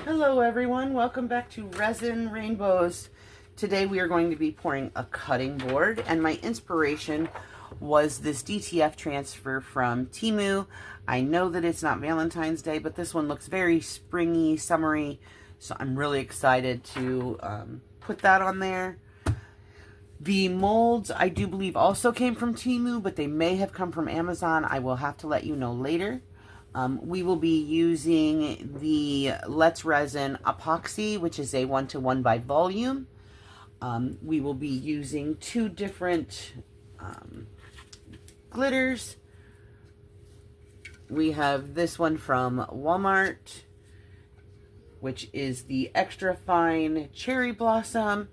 Hello everyone, welcome back to Resin Rainbows. Today we are going to be pouring a cutting board, and my inspiration was this DTF transfer from Temu. I know that it's not Valentine's Day, but this one looks very springy, summery, so I'm really excited to put that on there. The molds, I do believe, also came from Temu, but they may have come from Amazon. I will have to let you know later. We will be using the Let's Resin Epoxy, which is a 1-to-1 by volume. We will be using two different glitters. We have this one from Walmart, which is the extra fine cherry blossom.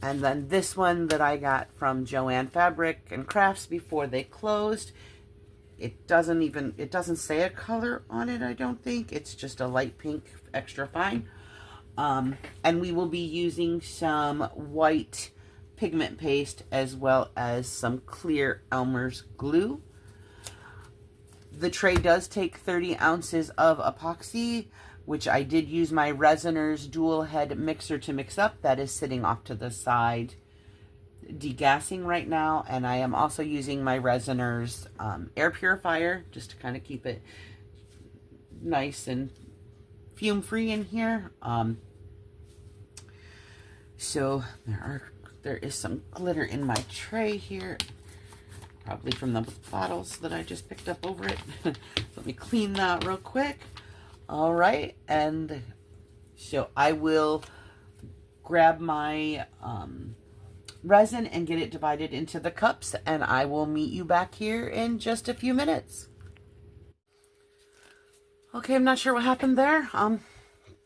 And then this one that I got from Joann Fabric and Crafts before they closed. It doesn't say a color on it, I don't think. It's just a light pink, extra fine. And we will be using some white pigment paste as well as some clear Elmer's glue. The tray does take 30 ounces of epoxy, which I did use my Resiner's dual head mixer to mix up. That is sitting off to the side degassing right now, and I am also using my Resiner's air purifier just to kind of keep it nice and fume free in here. So there is some glitter in my tray here, probably from the bottles that I just picked up over it. Let me clean that real quick. All right, and so I will grab my resin and get it divided into the cups, and I will meet you back here in just a few minutes. Okay, I'm not sure what happened there.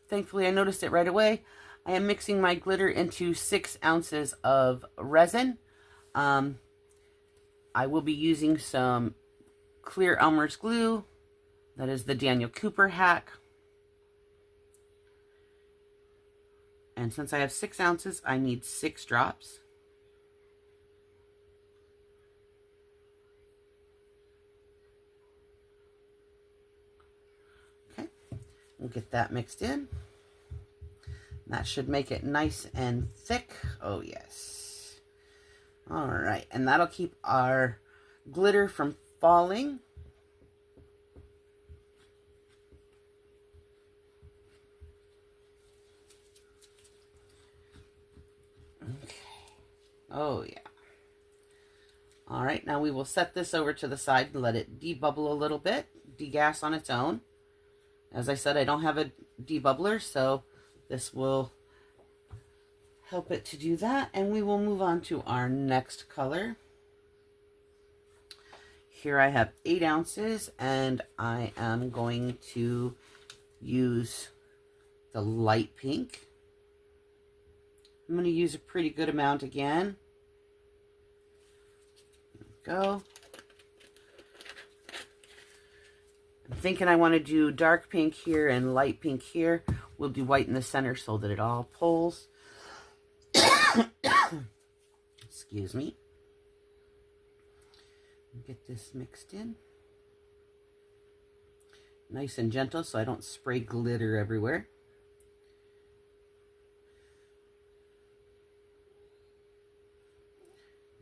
Thankfully I noticed it right away. I am mixing my glitter into 6 ounces of resin. I will be using some clear Elmer's glue. That is the Daniel Cooper hack. And since I have 6 ounces, I need 6 drops. We'll get that mixed in. That should make it nice and thick. Oh, yes. All right, and that'll keep our glitter from falling. Okay. Oh, yeah. All right, now we will set this over to the side and let it debubble a little bit, degas on its own. As I said, I don't have a debubbler, so this will help it to do that. And we will move on to our next color. Here I have 8 ounces, and I am going to use the light pink. I'm going to use a pretty good amount again. There we go. I'm thinking I want to do dark pink here and light pink here. We'll do white in the center so that it all pulls. Excuse me. Get this mixed in. Nice and gentle so I don't spray glitter everywhere.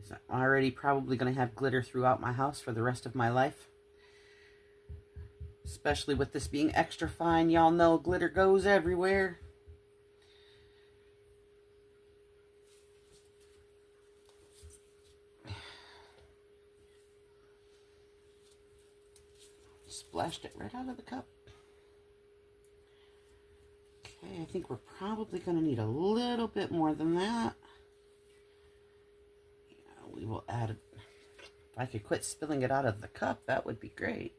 I'm already probably going to have glitter throughout my house for the rest of my life. Especially with this being extra fine, y'all know glitter goes everywhere. Splashed it right out of the cup. Okay, I think we're probably going to need a little bit more than that. Yeah, we will add, if I could quit spilling it out of the cup, that would be great.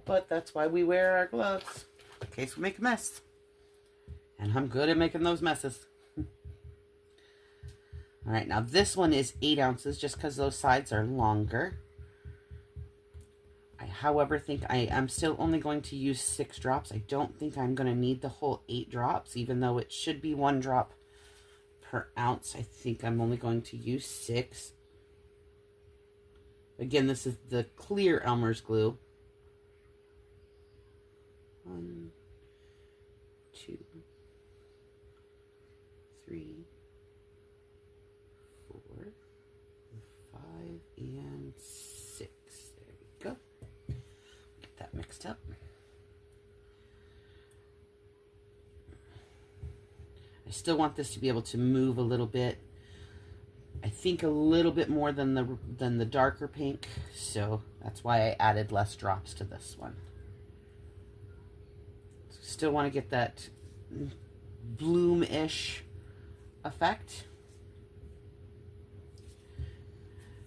But that's why we wear our gloves, in case we make a mess. And I'm good at making those messes. All right, now this one is 8 ounces just because those sides are longer. I, however, think I am still only going to use 6 drops. I don't think I'm going to need the whole 8 drops, even though it should be 1 drop per ounce. I think I'm only going to use 6. Again, this is the clear Elmer's glue. 1, 2, 3, 4, 5, and 6. There we go. Get that mixed up. I still want this to be able to move a little bit. I think a little bit more than the darker pink, so that's why I added less drops to this one. Still want to get that bloom-ish effect.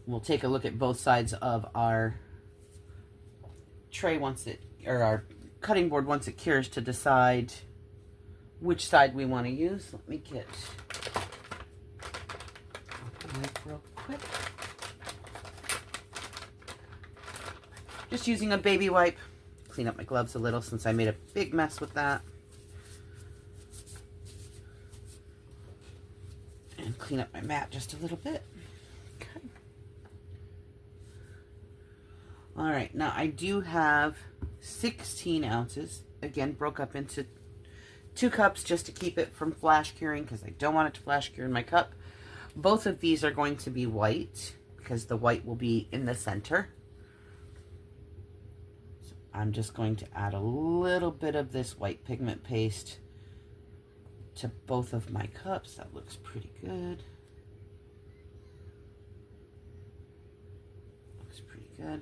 We'll take a look at both sides of our tray once it, or our cutting board once it cures, to decide which side we want to use. Let me get a knife real quick. Just using a baby wipe. Clean up my gloves a little since I made a big mess with that. And clean up my mat just a little bit. Okay. All right, now I do have 16 ounces. Again, broke up into 2 cups just to keep it from flash curing because I don't want it to flash cure in my cup. Both of these are going to be white because the white will be in the center. So I'm just going to add a little bit of this white pigment paste to both of my cups. That looks pretty good. Looks pretty good.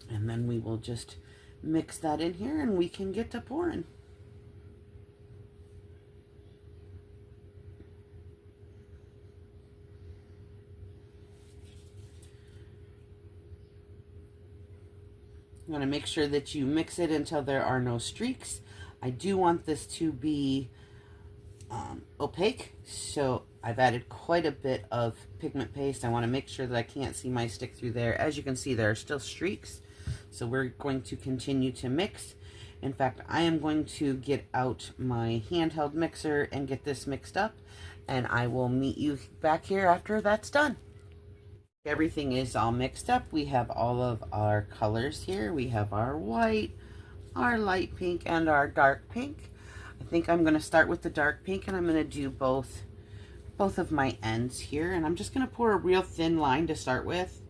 And then we will just mix that in here and we can get to pouring. You want to make sure that you mix it until there are no streaks. I do want this to be opaque, so I've added quite a bit of pigment paste. I want to make sure that I can't see my stick through there. As you can see, there are still streaks. So we're going to continue to mix. In fact, I am going to get out my handheld mixer and get this mixed up, and I will meet you back here after that's done. Everything is all mixed up. We have all of our colors here. We have our white, our light pink, and our dark pink. I think I'm going to start with the dark pink, and I'm going to do both of my ends here, and I'm just going to pour a real thin line to start with.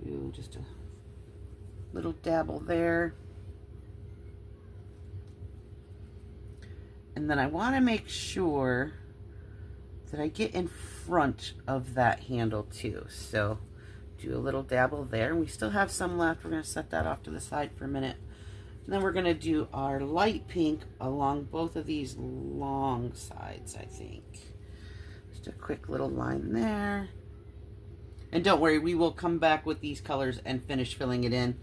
Do just a little dabble there. And then I want to make sure that I get in front of that handle too. So do a little dabble there. We still have some left. We're going to set that off to the side for a minute. And then we're going to do our light pink along both of these long sides, I think. Just a quick little line there. And don't worry, we will come back with these colors and finish filling it in.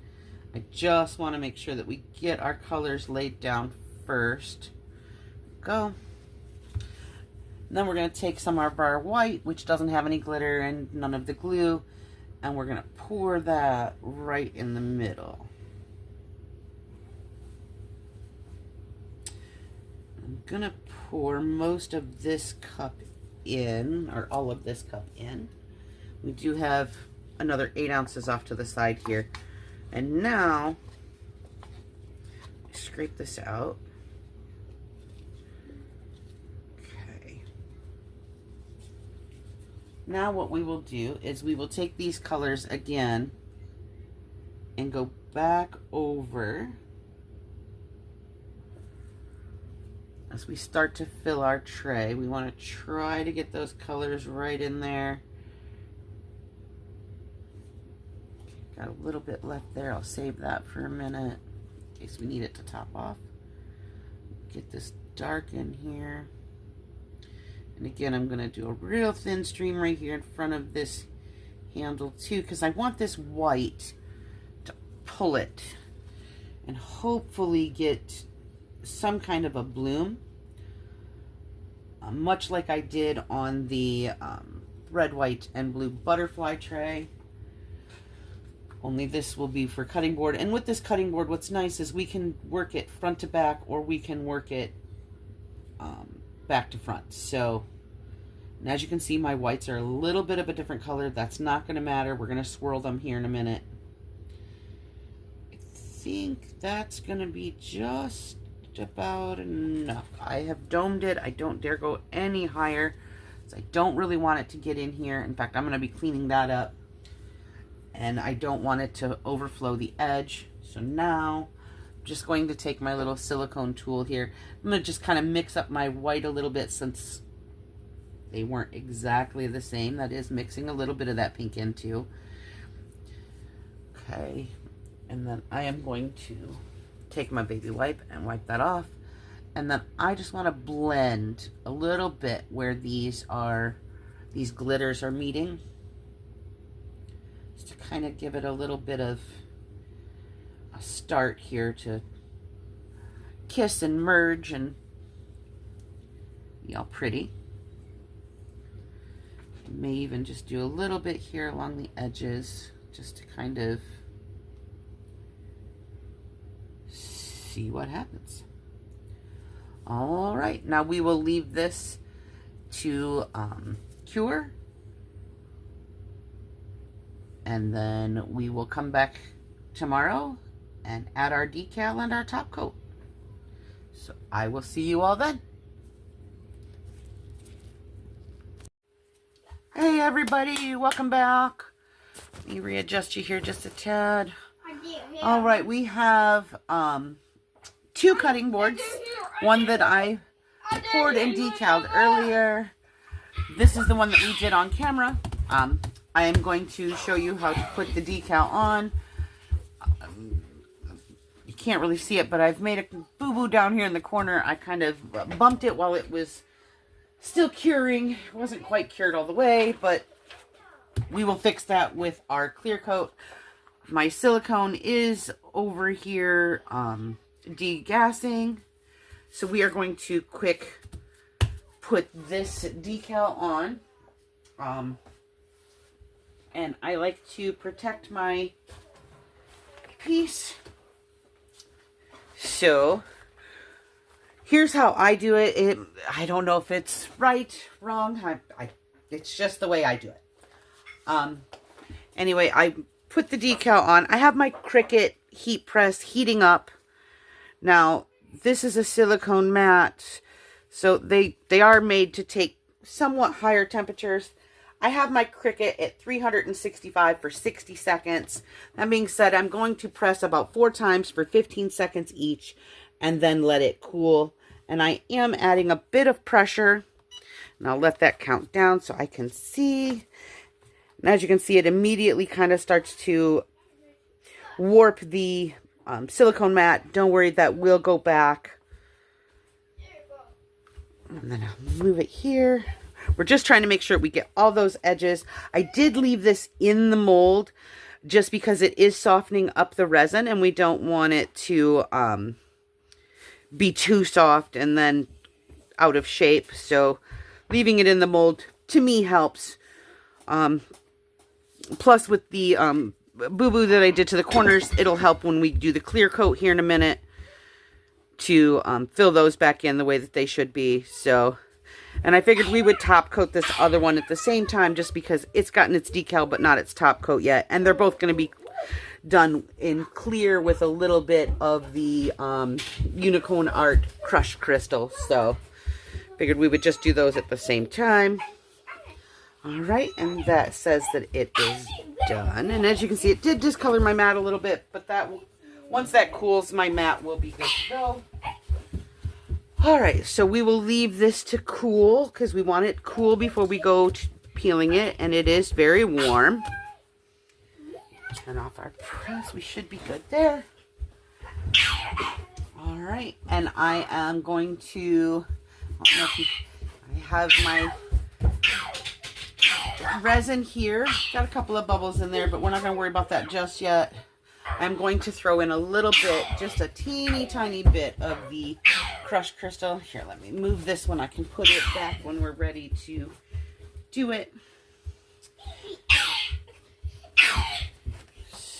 I just want to make sure that we get our colors laid down first. Go. And then we're going to take some of our white, which doesn't have any glitter and none of the glue, and we're going to pour that right in the middle. I'm going to pour most of this cup in, or all of this cup in. We do have another 8 ounces off to the side here. And now, scrape this out. Okay. Now what we will do is we will take these colors again and go back over as we start to fill our tray. We want to try to get those colors right in there. Got a little bit left there. I'll save that for a minute in case we need it to top off. Get this dark in here. And again, I'm going to do a real thin stream right here in front of this handle too, because I want this white to pull it and hopefully get some kind of a bloom, much like I did on the red, white, and blue butterfly tray. Only this will be for cutting board. And with this cutting board, what's nice is we can work it front to back, or we can work it back to front. So, and as you can see, my whites are a little bit of a different color. That's not going to matter. We're going to swirl them here in a minute. I think that's going to be just about enough. I have domed it. I don't dare go any higher, so I don't really want it to get in here. In fact, I'm going to be cleaning that up. And I don't want it to overflow the edge. So now I'm just going to take my little silicone tool here. I'm going to just kind of mix up my white a little bit since they weren't exactly the same. That is mixing a little bit of that pink in too. Okay. And then I am going to take my baby wipe and wipe that off. And then I just want to blend a little bit where these glitters are meeting. To kind of give it a little bit of a start here to kiss and merge and be all pretty. May even just do a little bit here along the edges just to kind of see what happens. All right, now we will leave this to cure. And then we will come back tomorrow and add our decal and our top coat. So I will see you all then. Hey everybody, welcome back. Let me readjust you here just a tad. All right, we have 2 cutting boards. One that I poured and decaled earlier. This is the one that we did on camera. I am going to show you how to put the decal on. You can't really see it, but I've made a boo-boo down here in the corner. I kind of bumped it while it was still curing. It wasn't quite cured all the way, but we will fix that with our clear coat. My silicone is over here degassing. So we are going to quick put this decal on. And I like to protect my piece. So here's how I do it. I don't know if it's right, wrong. It's just the way I do it. Anyway, I put the decal on. I have my Cricut heat press heating up. Now, this is a silicone mat, so they are made to take somewhat higher temperatures. I have my Cricut at 365 for 60 seconds. That being said, I'm going to press about 4 times for 15 seconds each and then let it cool. And I am adding a bit of pressure. And I'll let that count down so I can see. And as you can see, it immediately kind of starts to warp the silicone mat. Don't worry, that will go back. And then I'll move it here. We're just trying to make sure we get all those edges. I did leave this in the mold just because it is softening up the resin and we don't want it to be too soft and then out of shape. So leaving it in the mold to me helps. Plus with the boo-boo that I did to the corners, it'll help when we do the clear coat here in a minute to fill those back in the way that they should be. So, and I figured we would top coat this other one at the same time just because it's gotten its decal but not its top coat yet. And they're both going to be done in clear with a little bit of the Unicorn Art crushed crystal. So figured we would just do those at the same time. All right, and that says that it is done. And as you can see, it did discolor my mat a little bit, but that will, once that cools, my mat will be good to go. All right, so we will leave this to cool because we want it cool before we go to peeling it, and it is very warm. Turn off our press. We should be good there. All right, and I am going to, I don't know if you, I have my resin here. Got a couple of bubbles in there, but we're not going to worry about that just yet. I'm going to throw in a little bit, just a teeny tiny bit of the crushed crystal. Here, let me move this one. I can put it back when we're ready to do it.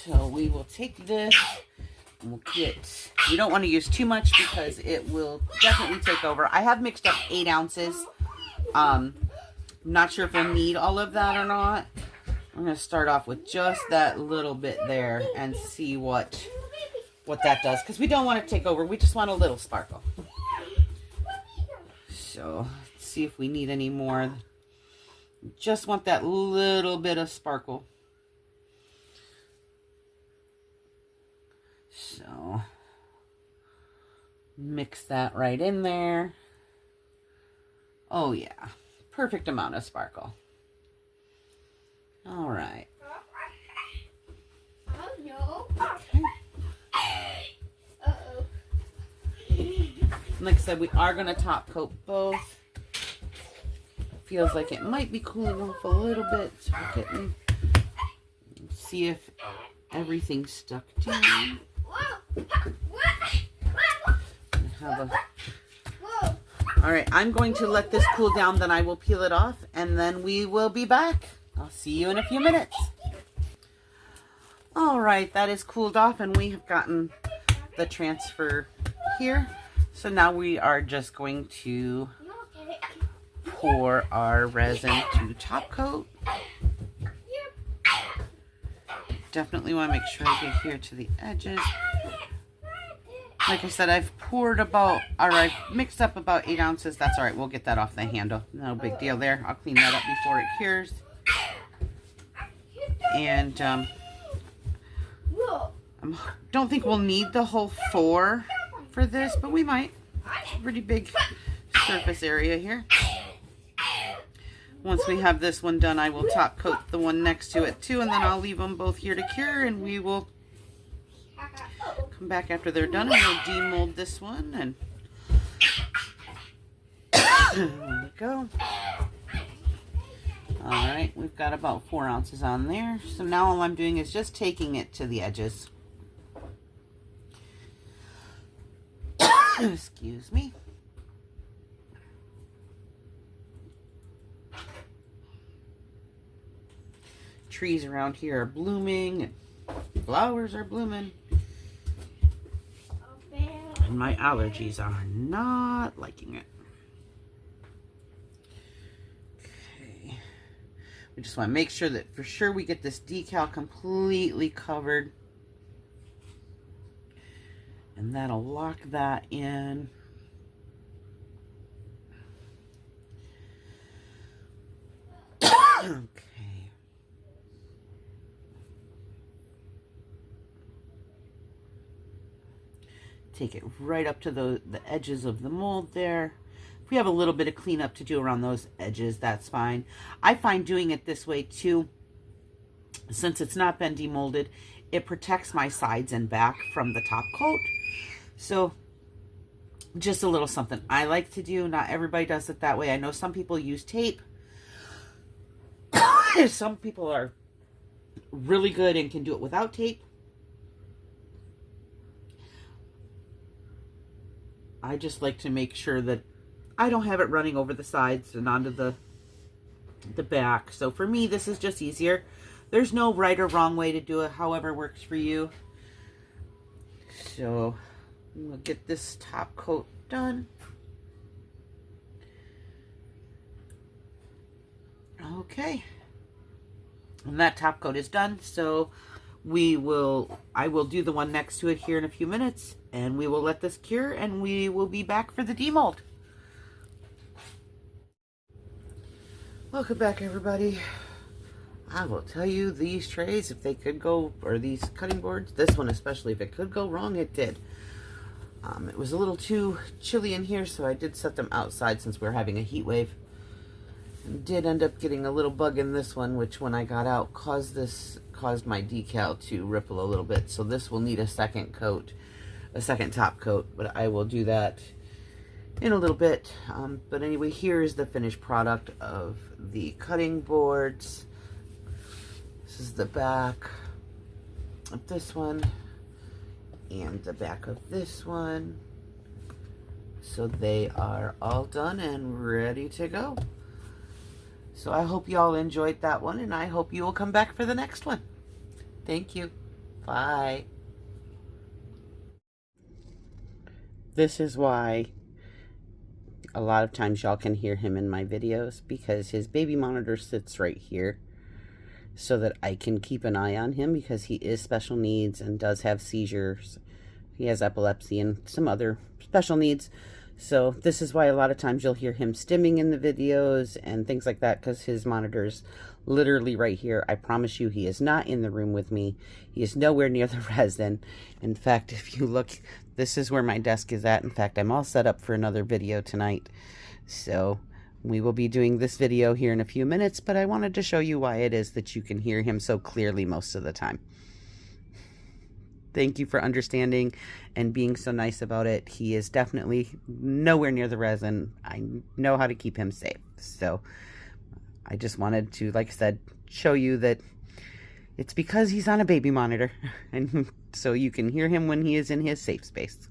So we will take this and we'll get, we don't want to use too much because it will definitely take over. I have mixed up 8 ounces. I'm not sure if we'll need all of that or not. I'm going to start off with just that little bit there and see what that does, because we don't want it to take over. We just want a little sparkle. So let's see if we need any more. Just want that little bit of sparkle. So mix that right in there. Oh yeah, perfect amount of sparkle. All right. Okay. Like I said, we are going to top coat both. Feels like it might be cooling off a little bit. So we're getting, see if everything's stuck down. All right, I'm going to let this cool down, then I will peel it off, and then we will be back. I'll see you in a few minutes. All right, that is cooled off, and we have gotten the transfer here. So now we are just going to pour our resin to top coat. Definitely want to make sure I get here to the edges. Like I said, I've poured about, or I've mixed up about 8 ounces. That's all right. We'll get that off the handle. No big deal there. I'll clean that up before it cures. And I don't think we'll need the whole 4 for this, but we might. It's a pretty big surface area here. Once we have this one done, I will top coat the one next to it too, and then I'll leave them both here to cure, and we will come back after they're done and we'll demold this one. And there we go. All right, we've got about 4 ounces on there. So now all I'm doing is just taking it to the edges. Excuse me. Trees around here are blooming, and flowers are blooming. And my allergies are not liking it. Okay. We just want to make sure that for sure we get this decal completely covered. And that'll lock that in. Okay. Take it right up to the edges of the mold there. If we have a little bit of cleanup to do around those edges, that's fine. I find doing it this way too, since it's not been demolded, it protects my sides and back from the top coat. So just a little something I like to do. Not everybody does it that way. I know some people use tape. Some people are really good and can do it without tape. I just like to make sure that I don't have it running over the sides and onto the back. So for me, this is just easier. There's no right or wrong way to do it, however works for you. So we'll get this top coat done. Okay. And that top coat is done. So I will do the one next to it here in a few minutes, and we will let this cure, and we will be back for the demold. Welcome back, everybody. I will tell you, these trays, if they could go, or these cutting boards, this one especially, if it could go wrong, it did. It was a little too chilly in here, so I did set them outside since we're having a heat wave. And did end up getting a little bug in this one, which when I got out caused my decal to ripple a little bit. So this will need a second coat, a second top coat, but I will do that in a little bit. But anyway, here is the finished product of the cutting boards. This is the back of this one and the back of this one. So they are all done and ready to go. So I hope you all enjoyed that one, and I hope you will come back for the next one. Thank you. Bye. This is why a lot of times y'all can hear him in my videos, because his baby monitor sits right here so that I can keep an eye on him, because he is special needs and does have seizures. He has epilepsy and some other special needs. So this is why a lot of times you'll hear him stimming in the videos and things like that, because his monitor's literally right here. I promise you, he is not in the room with me. He is nowhere near the resin. In fact, if you look, this is where my desk is at. In fact, I'm all set up for another video tonight. So we will be doing this video here in a few minutes, but I wanted to show you why it is that you can hear him so clearly most of the time. Thank you for understanding and being so nice about it. He is definitely nowhere near the resin. I know how to keep him safe. So I just wanted to, like I said, show you that it's because he's on a baby monitor. And so you can hear him when he is in his safe space.